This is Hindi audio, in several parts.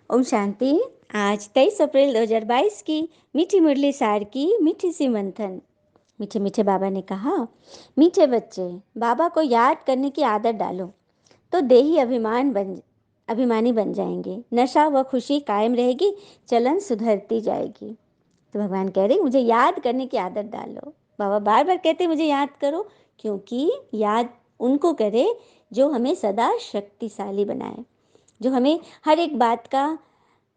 ओम शांति। आज 23 अप्रैल 2022 की मीठी मुरली सार की मीठी सी मंथन। मीठे मीठे बाबा ने कहा, मीठे बच्चे, बाबा को याद करने की आदत डालो तो देही अभिमानी बन जाएंगे। नशा व खुशी कायम रहेगी, चलन सुधरती जाएगी। तो भगवान कह रहे मुझे याद करने की आदत डालो। बाबा बार बार कहते मुझे याद करो, क्योंकि याद उनको करे जो हमें सदा शक्तिशाली बनाए, जो हमें हर एक बात का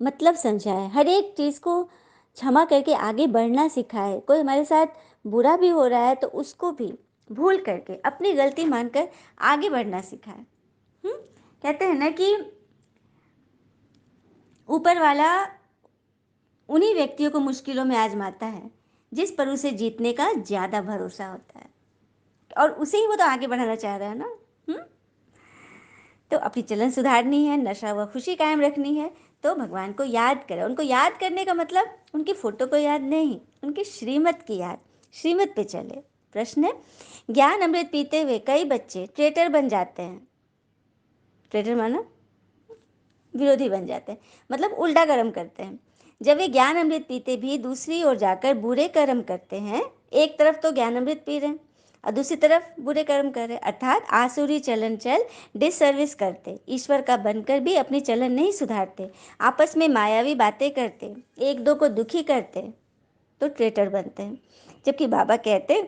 मतलब समझाए, हर एक चीज़ को क्षमा करके आगे बढ़ना सिखाए। कोई हमारे साथ बुरा भी हो रहा है तो उसको भी भूल करके अपनी गलती मानकर आगे बढ़ना सिखाए। कहते हैं ना कि ऊपर वाला उन्हीं व्यक्तियों को मुश्किलों में आजमाता है जिस पर उसे जीतने का ज़्यादा भरोसा होता है, और उसे ही वो तो आगे बढ़ाना चाह रहा है ना। तो अपनी चलन सुधारनी है, नशा व खुशी कायम रखनी है, तो भगवान को याद करें। उनको याद करने का मतलब उनकी फ़ोटो को याद नहीं, उनकी श्रीमत की याद, श्रीमत पे चले। प्रश्न है, ज्ञान अमृत पीते हुए कई बच्चे ट्रेटर बन जाते हैं। ट्रेटर माना विरोधी बन जाते हैं, मतलब उल्टा कर्म करते हैं। जब वे ज्ञान अमृत पीते भी दूसरी ओर जाकर बुरे कर्म करते हैं। एक तरफ तो ज्ञान अमृत पी रहे हैं और दूसरी तरफ बुरे कर्म कर रहे हैं, अर्थात आसुरी चलन चल डिसर्विस करते, ईश्वर का बनकर भी अपनी चलन नहीं सुधारते, आपस में मायावी बातें करते, एक दो को दुखी करते, तो ट्रेटर बनते हैं। जबकि बाबा कहते,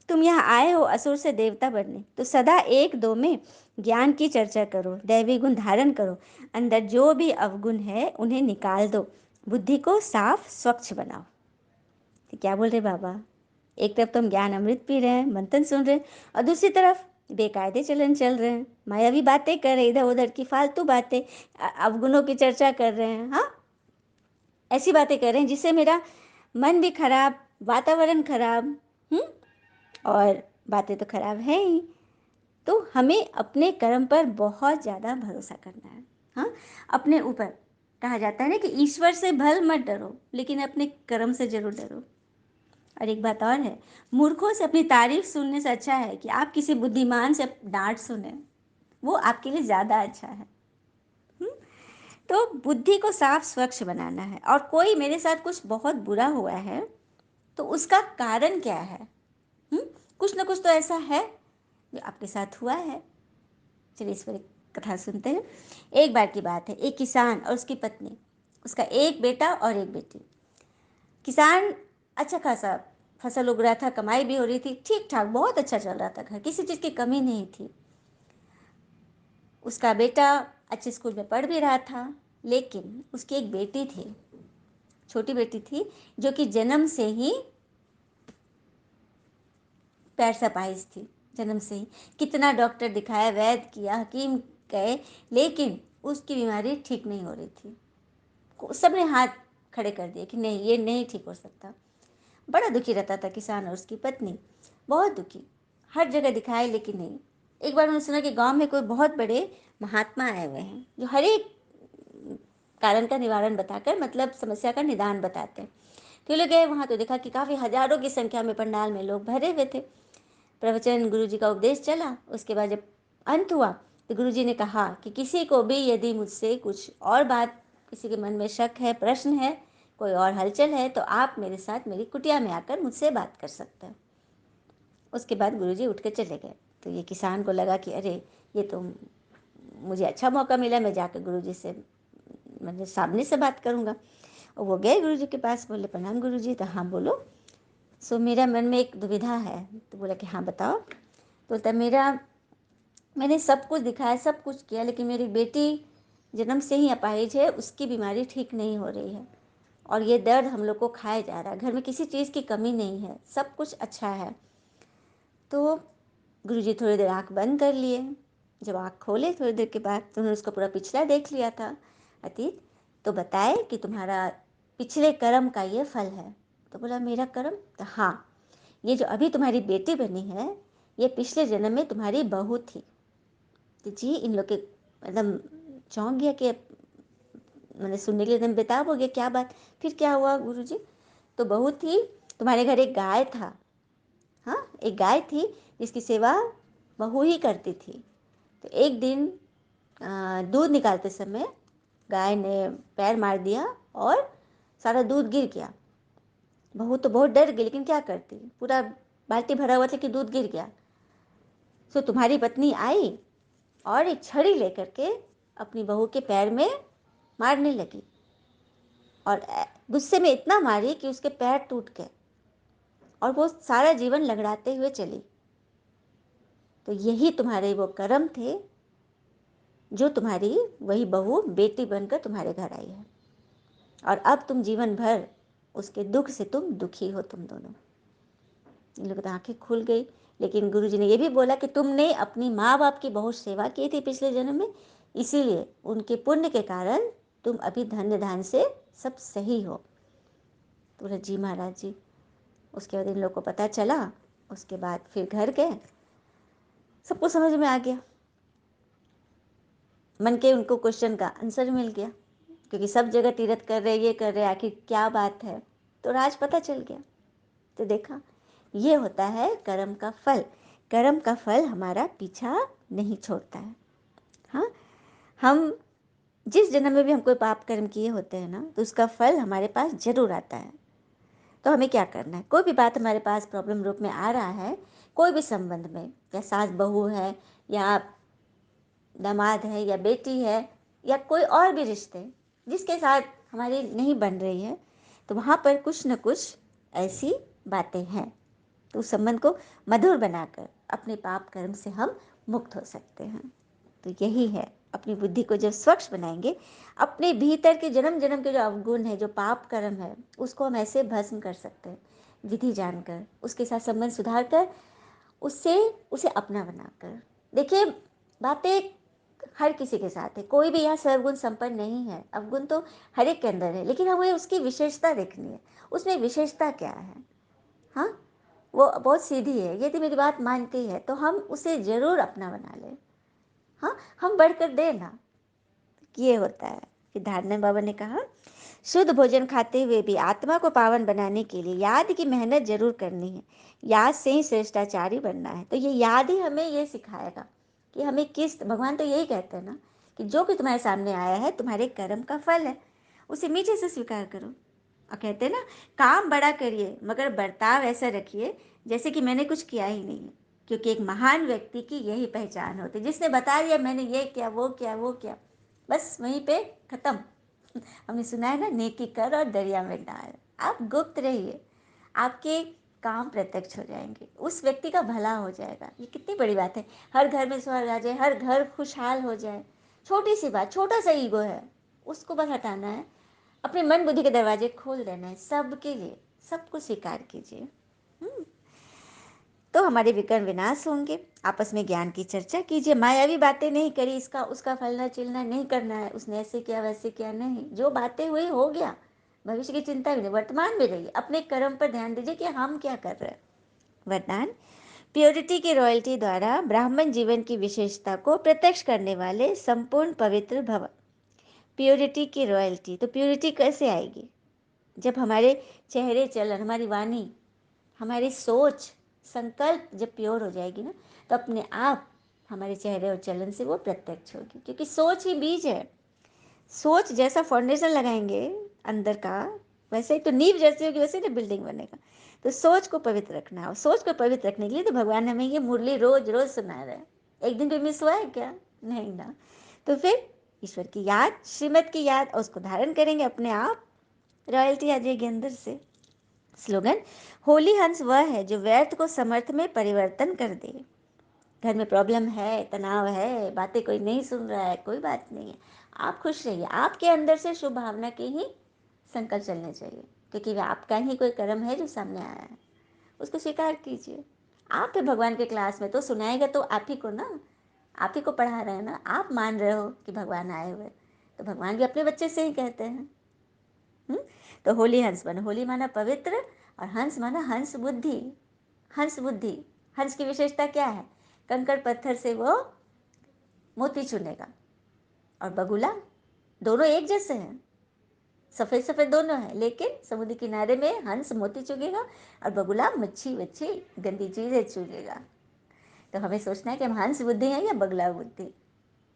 तुम यहाँ आए हो असुर से देवता बनने, तो सदा एक दो में ज्ञान की चर्चा करो, दैवी गुण धारण करो, अंदर जो भी अवगुण है उन्हें निकाल दो, बुद्धि को साफ स्वच्छ बनाओ। तो क्या बोल रहे बाबा, एक तरफ तो हम ज्ञान अमृत पी रहे हैं, मंथन सुन रहे हैं, और दूसरी तरफ बेकायदे चलन चल रहे हैं, मायावी बातें कर रहे हैं, इधर उधर की फालतू बातें, अवगुणों की चर्चा कर रहे हैं। हाँ, ऐसी बातें कर रहे हैं जिससे मेरा मन भी खराब, वातावरण खराब, और बातें तो खराब है ही। तो हमें अपने कर्म पर बहुत ज़्यादा भरोसा करना है। हाँ, अपने ऊपर कहा जाता है ना कि ईश्वर से भल मत डरो, लेकिन अपने कर्म से जरूर डरो। और एक बात और है, मूर्खों से अपनी तारीफ सुनने से अच्छा है कि आप किसी बुद्धिमान से डांट सुने, वो आपके लिए ज़्यादा अच्छा है। तो बुद्धि को साफ स्वच्छ बनाना है, और कोई मेरे साथ कुछ बहुत बुरा हुआ है तो उसका कारण क्या है। कुछ ना कुछ तो ऐसा है जो आपके साथ हुआ है। चलिए इस पर एक कथा सुनते हैं। एक बार की बात है, एक किसान और उसकी पत्नी, उसका एक बेटा और एक बेटी। किसान अच्छा खासा फसल उग रहा था, कमाई भी हो रही थी, ठीक ठाक बहुत अच्छा चल रहा था, घर किसी चीज़ की कमी नहीं थी। उसका बेटा अच्छे स्कूल में पढ़ भी रहा था, लेकिन उसकी एक बेटी थी, छोटी बेटी थी, जो कि जन्म से ही पैर सपाइस थी। जन्म से ही कितना डॉक्टर दिखाया, वैद्य किया, हकीम गए, लेकिन उसकी बीमारी ठीक नहीं हो रही थी। सबने हाथ खड़े कर दिए कि नहीं, ये नहीं ठीक हो सकता। बड़ा दुखी रहता था किसान और उसकी पत्नी, बहुत दुखी, हर जगह दिखाए लेकिन नहीं। एक बार उन्होंने सुना कि गांव में कोई बहुत बड़े महात्मा आए हुए हैं जो हर एक कारण का निवारण बताकर, मतलब समस्या का निदान बताते हैं। तो लोग गए वहाँ, तो देखा कि काफ़ी हजारों की संख्या में पंडाल में लोग भरे हुए थे। प्रवचन, गुरुजी का उपदेश चला। उसके बाद जब अंत हुआ तो गुरुजी ने कहा कि किसी को भी यदि मुझसे कुछ और बात, किसी के मन में शक है, प्रश्न है, कोई और हलचल है, तो आप मेरे साथ मेरी कुटिया में आकर मुझसे बात कर सकते हैं। उसके बाद गुरुजी उठ के चले गए। तो ये किसान को लगा कि अरे, ये तो मुझे अच्छा मौका मिला, मैं जाकर गुरुजी से मतलब सामने से बात करूँगा। और वो गए गुरुजी के पास, बोले प्रणाम गुरुजी। तो हाँ बोलो। सो मेरा मन में एक दुविधा है। तो बोला कि हाँ बताओ। बोलता मैंने सब कुछ दिखाया, सब कुछ किया, लेकिन मेरी बेटी जन्म से ही अपाहिज है, उसकी बीमारी ठीक नहीं हो रही है, और ये दर्द हम लोग को खाया जा रहा है। घर में किसी चीज़ की कमी नहीं है, सब कुछ अच्छा है। तो गुरुजी थोड़ी देर आँख बंद कर लिए। जब आँख खोले थोड़ी देर के बाद, तो उन्होंने उसका पूरा पिछला देख लिया था, अतीत। तो बताए कि तुम्हारा पिछले कर्म का ये फल है। तो बोला मेरा कर्म? तो हाँ, ये जो अभी तुम्हारी बेटी बनी है, ये पिछले जन्म में तुम्हारी बहू थी। तो जी इन लोग के एकदम चौंक गया कि मैंने सुनने के लिए एकदम बेताब हो गया, क्या बात, फिर क्या हुआ गुरुजी? तो बहू थी, तुम्हारे घर एक गाय था। हाँ, एक गाय थी जिसकी सेवा बहू ही करती थी। तो एक दिन दूध निकालते समय गाय ने पैर मार दिया और सारा दूध गिर गया। बहू तो बहुत डर गई, लेकिन क्या करती, पूरा बाल्टी भरा हुआ था कि दूध गिर गया। सो तुम्हारी पत्नी आई और एक छड़ी लेकर के अपनी बहू के पैर में मारने लगी, और गुस्से में इतना मारी कि उसके पैर टूट गए और वो सारा जीवन लंगड़ाते हुए चली। तो यही तुम्हारे वो कर्म थे जो तुम्हारी वही बहू बेटी बनकर तुम्हारे घर आई है, और अब तुम जीवन भर उसके दुख से तुम दुखी हो, तुम दोनों। इन लोगों की आंखें खुल गई। लेकिन गुरुजी ने यह भी बोला कि तुमने अपनी माँ बाप की बहुत सेवा की थी पिछले जन्म में, इसीलिए उनके पुण्य के कारण तुम अभी धन्य धान से सब सही हो। तो बोला जी महाराज जी। उसके बाद इन लोगों को पता चला, उसके बाद फिर घर गए, सबको समझ में आ गया, मन के उनको क्वेश्चन का आंसर मिल गया, क्योंकि सब जगह तीर्थ कर रहे, ये कर रहे, आखिर क्या बात है, तो राज पता चल गया। तो देखा, ये होता है कर्म का फल। कर्म का फल हमारा पीछा नहीं छोड़ता है। हाँ, हम जिस जन्म में भी हम कोई पाप कर्म किए होते हैं ना, तो उसका फल हमारे पास जरूर आता है। तो हमें क्या करना है, कोई भी बात हमारे पास प्रॉब्लम रूप में आ रहा है, कोई भी संबंध में, या सास बहू है, या दामाद है, या बेटी है, या कोई और भी रिश्ते जिसके साथ हमारी नहीं बन रही है, तो वहाँ पर कुछ न कुछ ऐसी बातें हैं। तो उस संबंध को मधुर बनाकर अपने पाप कर्म से हम मुक्त हो सकते हैं। तो यही है, अपनी बुद्धि को जब स्वच्छ बनाएंगे, अपने भीतर के जन्म जन्म के जो अवगुण है, जो पाप कर्म है, उसको हम ऐसे भस्म कर सकते हैं, विधि जानकर, उसके साथ संबंध सुधार कर, उससे उसे अपना बनाकर। देखिए, बातें हर किसी के साथ है, कोई भी यहाँ सर्वगुण संपन्न नहीं है, अवगुण तो हर एक के अंदर है, लेकिन हमें उसकी विशेषता देखनी है, उसमें विशेषता क्या है। हाँ, वो बहुत सीधी है, यदि मेरी बात मानती है तो हम उसे जरूर अपना बना लें। हाँ, हम बढ़कर दे ना, ये होता है। फिर धारणा बाबा ने कहा, शुद्ध भोजन खाते हुए भी आत्मा को पावन बनाने के लिए याद की मेहनत जरूर करनी है, याद से ही श्रेष्ठाचारी बनना है। तो ये याद ही हमें ये सिखाएगा कि हमें किस, भगवान तो यही कहते हैं ना कि जो कि तुम्हारे सामने आया है तुम्हारे कर्म का फल है, उसे मीठे से स्वीकार करो। और कहते हैं ना, काम बड़ा करिए मगर बर्ताव ऐसा रखिए जैसे कि मैंने कुछ किया ही नहीं है, क्योंकि एक महान व्यक्ति की यही पहचान होती है, जिसने बता दिया मैंने ये किया, वो किया, वो किया, बस वहीं पे खत्म। हमने सुना है ना, नेकी कर और दरिया में डाल। आप गुप्त रहिए, आपके काम प्रत्यक्ष हो जाएंगे, उस व्यक्ति का भला हो जाएगा। ये कितनी बड़ी बात है, हर घर में स्वर्ग आ जाए, हर घर खुशहाल हो जाए। छोटी सी बात, छोटा सा ईगो है, उसको बस हटाना है, अपने मन बुद्धि के दरवाजे खोल देना है सबके लिए, सबको स्वीकार कीजिए। तो हमारे विकर्म विनाश होंगे। आपस में ज्ञान की चर्चा कीजिए, मायावी बातें नहीं करी, इसका उसका फलना चिलना नहीं करना है, उसने ऐसे किया वैसे किया नहीं, जो बातें हुई हो गया, भविष्य की चिंता भी नहीं, वर्तमान में रहिए, अपने कर्म पर ध्यान दीजिए कि हम क्या कर रहे हैं। वरदान, प्योरिटी की रॉयल्टी द्वारा ब्राह्मण जीवन की विशेषता को प्रत्यक्ष करने वाले संपूर्ण पवित्र भव। प्योरिटी की रॉयल्टी, तो प्योरिटी कैसे आएगी, जब हमारे चेहरे चलन, हमारी वाणी, हमारी सोच, संकल्प जब प्योर हो जाएगी ना, तो अपने आप हमारे चेहरे और चलन से वो प्रत्यक्ष होगी, क्योंकि सोच ही बीज है। सोच जैसा फाउंडेशन लगाएंगे अंदर का, वैसे ही तो नींव जैसी होगी, वैसे ही बिल्डिंग बनेगा। तो सोच को पवित्र रखना है, और सोच को पवित्र रखने के लिए तो भगवान हमें ये मुरली रोज रोज सुना रहे हैं। एक दिन भी मिस हुआ है क्या, नहीं ना। तो फिर ईश्वर की याद, श्रीमत की याद, और उसको धारण करेंगे, अपने आप रॉयल्टी आ जाएगी अंदर से। स्लोगन, होली हंस वह है जो व्यर्थ को समर्थ में परिवर्तन कर दे। घर में प्रॉब्लम है, तनाव है, बातें कोई नहीं सुन रहा है, कोई बात नहीं है, आप खुश रहिए, आपके अंदर से शुभ भावना के ही संकल्प चलने चाहिए, क्योंकि वह आपका ही कोई कर्म है जो सामने आया है, उसको स्वीकार कीजिए। आप है भगवान के क्लास में, तो सुनाएगा तो आप ही को ना, आप ही को पढ़ा रहे हैं ना, आप मान रहे हो कि भगवान आए हुए, तो भगवान भी अपने बच्चे से ही कहते हैं। तो होली हंस बनो, होली माना पवित्र, और हंस माना हंस बुद्धि। हंस बुद्धि, हंस की विशेषता क्या है, कंकड़ पत्थर से वो मोती चुनेगा, और बगुला, दोनों एक जैसे हैं, सफ़ेद सफ़ेद दोनों हैं, लेकिन समुद्र किनारे में हंस मोती चुगेगा और बगुला मच्छी वच्छी गंदी चीज़ें चुगेगा। तो हमें सोचना है कि हम हंस बुद्धि हैं या बगुला बुद्धि।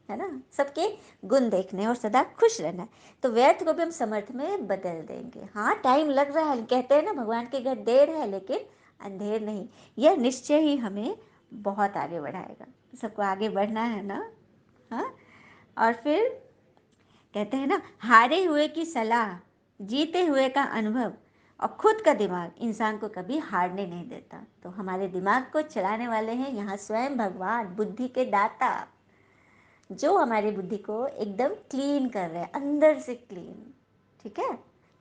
है ना, सबके गुण देखने और सदा खुश रहना है। तो व्यर्थ को भी हम समर्थ में बदल देंगे। हाँ, टाइम लग रहा है, कहते हैं ना भगवान के घर देर है लेकिन अंधेर नहीं। यह निश्चय ही हमें बहुत आगे बढ़ाएगा। सबको आगे बढ़ना है ना। हाँ, और फिर कहते हैं ना, हारे हुए की सलाह, जीते हुए का अनुभव और खुद का दिमाग इंसान को कभी हारने नहीं देता। तो हमारे दिमाग को चलाने वाले हैं यहाँ स्वयं भगवान, बुद्धि के दाता, जो हमारी बुद्धि को एकदम क्लीन कर रहे हैं, अंदर से क्लीन। ठीक है,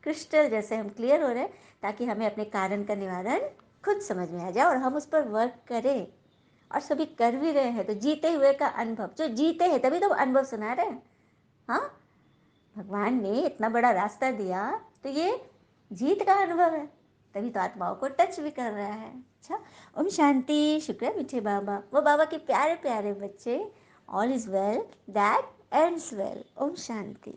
क्रिस्टल जैसे हम क्लियर हो रहे हैं, ताकि हमें अपने कारण का निवारण खुद समझ में आ जाए और हम उस पर वर्क करें। और सभी कर भी रहे हैं। तो जीते हुए का अनुभव, जो जीते हैं तभी तो अनुभव सुना रहे हैं। हाँ, भगवान ने इतना बड़ा रास्ता दिया, तो ये जीत का अनुभव है, तभी तो आत्माओं को टच भी कर रहा है। अच्छा, ओम शांति। शुक्र है मीठे बाबा, वो बाबा के प्यारे प्यारे बच्चे। All is well that ends well. ओम शांति।